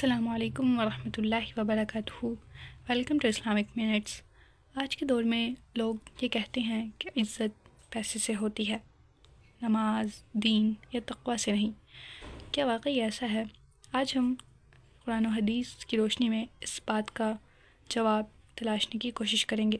السلام علیکم ورحمۃ اللہ وبرکاتہ۔ Welcome to Islamic minutes. آج کے دور میں لوگ یہ کہتے ہیں کہ عزت پیسے سے ہوتی ہے، نماز، دین یا تقوی سے نہیں۔ کیا واقعی ایسا ہے؟ آج ہم قرآن و حدیث کی روشنی میں اس بات کا جواب تلاشنے کی کوشش کریں گے۔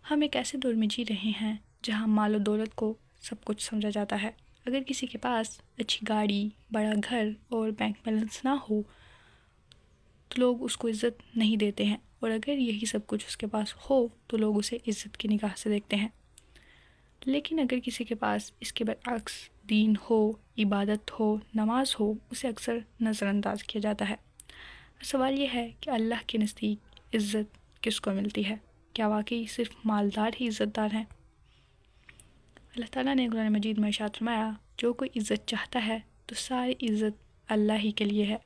ہم ایک ایسے دور میں جی رہے ہیں جہاں مال و دولت کو سب کچھ سمجھا جاتا ہے۔ اگر کسی کے پاس اچھی گاڑی، بڑا گھر اور بینک بیلنس نہ ہو تو لوگ اس کو عزت نہیں دیتے ہیں، اور اگر یہی سب کچھ اس کے پاس ہو تو لوگ اسے عزت کی نگاہ سے دیکھتے ہیں۔ لیکن اگر کسی کے پاس اس کے برعکس دین ہو، عبادت ہو، نماز ہو، اسے اکثر نظر انداز کیا جاتا ہے۔ سوال یہ ہے کہ اللہ کے نزدیک عزت کس کو ملتی ہے؟ کیا واقعی صرف مالدار ہی عزت دار ہیں؟ اللہ تعالیٰ نے قرآن مجید میں ارشاد فرمایا، جو کوئی عزت چاہتا ہے تو ساری عزت اللہ ہی کے لیے ہے،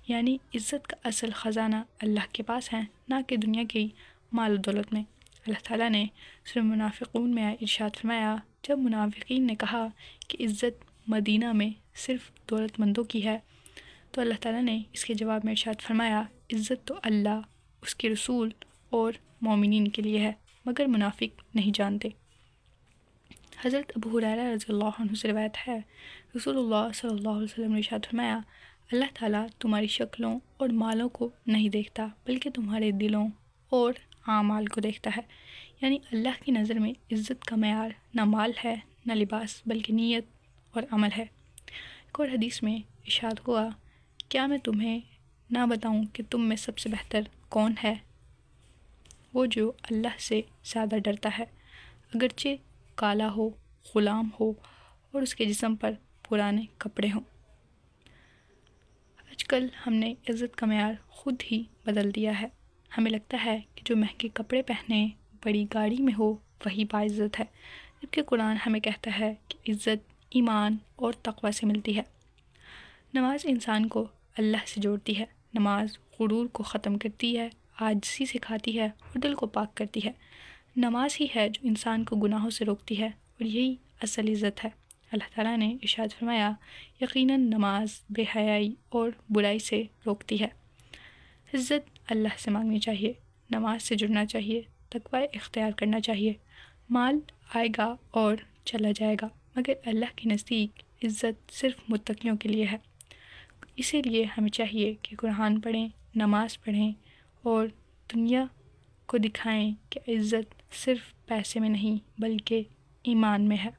یعنی عزت کا اصل خزانہ اللہ کے پاس ہے، نہ کہ دنیا کی مال و دولت میں۔ اللہ تعالیٰ نے سورہ منافقون میں ارشاد فرمایا، جب منافقین نے کہا کہ عزت مدینہ میں صرف دولت مندوں کی ہے تو اللہ تعالیٰ نے اس کے جواب میں ارشاد فرمایا، عزت تو اللہ، اس کے رسول اور مومنین کے لیے ہے، مگر منافق نہیں جانتے۔ حضرت ابو ہریرہ رضی اللہ عنہ سے روایت ہے، رسول اللہ صلی اللہ علیہ وسلم نے ارشاد فرمایا، اللہ تعالیٰ تمہاری شکلوں اور مالوں کو نہیں دیکھتا بلکہ تمہارے دلوں اور اعمال کو دیکھتا ہے، یعنی اللہ کی نظر میں عزت کا معیار نہ مال ہے نہ لباس بلکہ نیت اور عمل ہے۔ ایک اور حدیث میں ارشاد ہوا، کیا میں تمہیں نہ بتاؤں کہ تم میں سب سے بہتر کون ہے؟ وہ جو اللہ سے زیادہ ڈرتا ہے، اگرچہ کالا ہو، غلام ہو اور اس کے جسم پر پرانے کپڑے ہوں۔ آج کل ہم نے عزت کا معیار خود ہی بدل دیا ہے۔ ہمیں لگتا ہے کہ جو مہنگے کپڑے پہنے، بڑی گاڑی میں ہو، وہی باعزت ہے، جبکہ قرآن ہمیں کہتا ہے کہ عزت ایمان اور تقوی سے ملتی ہے۔ نماز انسان کو اللہ سے جوڑتی ہے۔ نماز غرور کو ختم کرتی ہے، عاجزی سکھاتی ہے اور دل کو پاک کرتی ہے۔ نماز ہی ہے جو انسان کو گناہوں سے روکتی ہے، اور یہی اصل عزت ہے۔ اللہ تعالیٰ نے ارشاد فرمایا، یقیناً نماز بے حیائی اور برائی سے روکتی ہے۔ عزت اللہ سے مانگنی چاہیے، نماز سے جڑنا چاہیے، تقوی اختیار کرنا چاہیے۔ مال آئے گا اور چلا جائے گا، مگر اللہ کے نزدیک عزت صرف متقیوں کے لیے ہے۔ اسی لیے ہمیں چاہیے کہ قرآن پڑھیں، نماز پڑھیں اور دنیا کو دکھائیں کہ عزت صرف پیسے میں نہیں بلکہ ایمان میں ہے۔